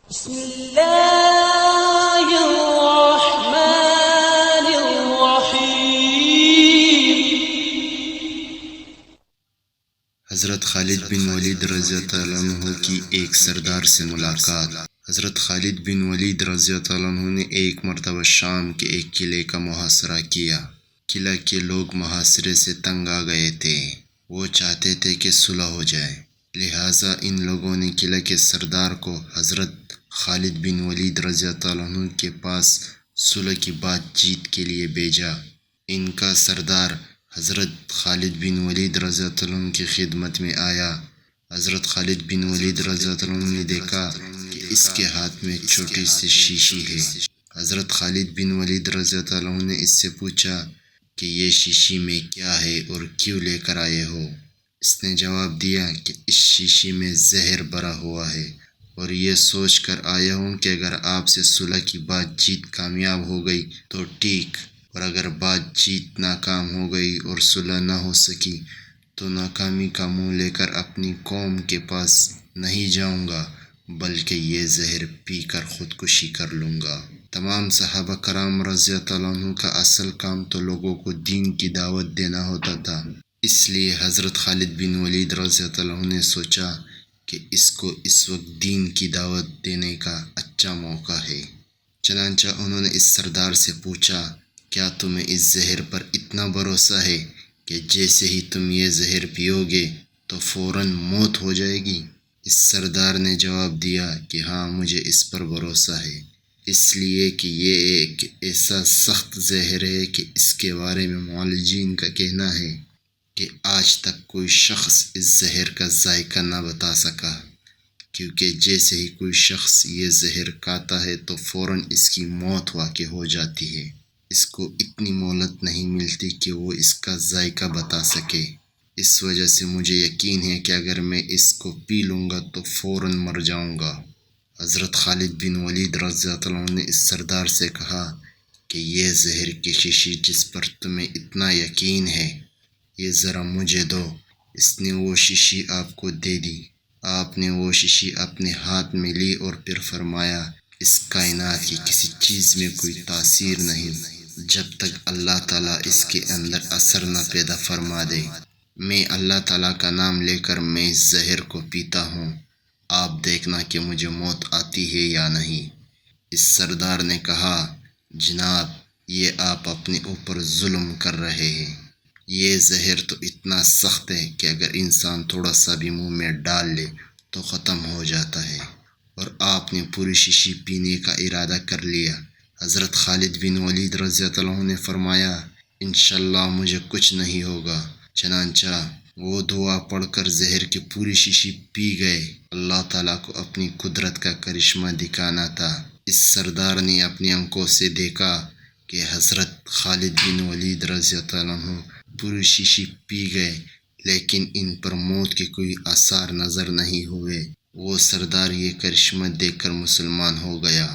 بسم اللہ الرحمن الرحیم۔ حضرت خالد بن ولید رضی اللہ عنہ کی ایک سردار سے ملاقات۔ حضرت خالد بن ولید رضی اللہ عنہ نے ایک مرتبہ شام کے ایک قلعے کا محاصرہ کیا۔ قلعہ کے لوگ محاصرے سے تنگ آ گئے تھے، وہ چاہتے تھے کہ صلح ہو جائے، لہٰذا ان لوگوں نے قلعے کے سردار کو حضرت خالد بن ولید رضی اللہ عنہ کے پاس صلح کی بات چیت کے لیے بھیجا۔ ان کا سردار حضرت خالد بن ولید رضی اللہ عنہ کی خدمت میں آیا۔ حضرت خالد بن ولید رضی اللہ عنہ نے دیکھا کہ اس کے ہاتھ میں چھوٹی سی شیشی ہے۔ حضرت خالد بن ولید رضی اللہ عنہ نے اس سے پوچھا کہ یہ شیشی میں کیا ہے اور کیوں لے کر آئے ہو؟ اس نے جواب دیا کہ اس شیشی میں زہر بھرا ہوا ہے اور یہ سوچ کر آیا ہوں کہ اگر آپ سے صلح کی بات چیت کامیاب ہو گئی تو ٹھیک، اور اگر بات چیت ناکام ہو گئی اور صلح نہ ہو سکی تو ناکامی کا منہ لے کر اپنی قوم کے پاس نہیں جاؤں گا، بلکہ یہ زہر پی کر خودکشی کر لوں گا۔ تمام صحابہ کرام رضی اللہ عنہ کا اصل کام تو لوگوں کو دین کی دعوت دینا ہوتا تھا، اس لیے حضرت خالد بن ولید رضی اللہ عنہ نے سوچا کہ اس کو اس وقت دین کی دعوت دینے کا اچھا موقع ہے۔ چنانچہ انہوں نے اس سردار سے پوچھا، کیا تمہیں اس زہر پر اتنا بھروسہ ہے کہ جیسے ہی تم یہ زہر پیو گے تو فوراً موت ہو جائے گی؟ اس سردار نے جواب دیا کہ ہاں، مجھے اس پر بھروسہ ہے، اس لیے کہ یہ ایک ایسا سخت زہر ہے کہ اس کے بارے میں معالجین کا کہنا ہے کہ آج تک کوئی شخص اس زہر کا ذائقہ نہ بتا سکا، کیونکہ جیسے ہی کوئی شخص یہ زہر کھاتا ہے تو فوراً اس کی موت واقع ہو جاتی ہے، اس کو اتنی مہلت نہیں ملتی کہ وہ اس کا ذائقہ بتا سکے۔ اس وجہ سے مجھے یقین ہے کہ اگر میں اس کو پی لوں گا تو فوراً مر جاؤں گا۔ حضرت خالد بن ولید رضی اللہ عنہ نے اس سردار سے کہا کہ یہ زہر کی شیشی جس پر تمہیں اتنا یقین ہے، یہ ذرا مجھے دو۔ اس نے وہ شیشی آپ کو دے دی۔ آپ نے وہ شیشی اپنے ہاتھ میں لی اور پھر فرمایا، اس کائنات کی کسی چیز میں کوئی تاثیر نہیں جب تک اللہ تعالیٰ اس کے اندر اثر نہ پیدا فرما دے۔ میں اللہ تعالیٰ کا نام لے کر میں اس زہر کو پیتا ہوں، آپ دیکھنا کہ مجھے موت آتی ہے یا نہیں۔ اس سردار نے کہا، جناب، یہ آپ اپنے اوپر ظلم کر رہے ہیں، یہ زہر تو اتنا سخت ہے کہ اگر انسان تھوڑا سا بھی منہ میں ڈال لے تو ختم ہو جاتا ہے، اور آپ نے پوری شیشی پینے کا ارادہ کر لیا۔ حضرت خالد بن ولید رضی اللہ عنہ نے فرمایا، انشاءاللہ مجھے کچھ نہیں ہوگا۔ چنانچہ وہ دعا پڑھ کر زہر کی پوری شیشی پی گئے۔ اللہ تعالیٰ کو اپنی قدرت کا کرشمہ دکھانا تھا۔ اس سردار نے اپنی آنکھوں سے دیکھا کہ حضرت خالد بن ولید رضی اللہ عنہ پوری شیشی پی گئے، لیکن ان پر موت کے کوئی آثار نظر نہیں ہوئے۔ وہ سردار یہ کرشمہ دیکھ کر مسلمان ہو گیا۔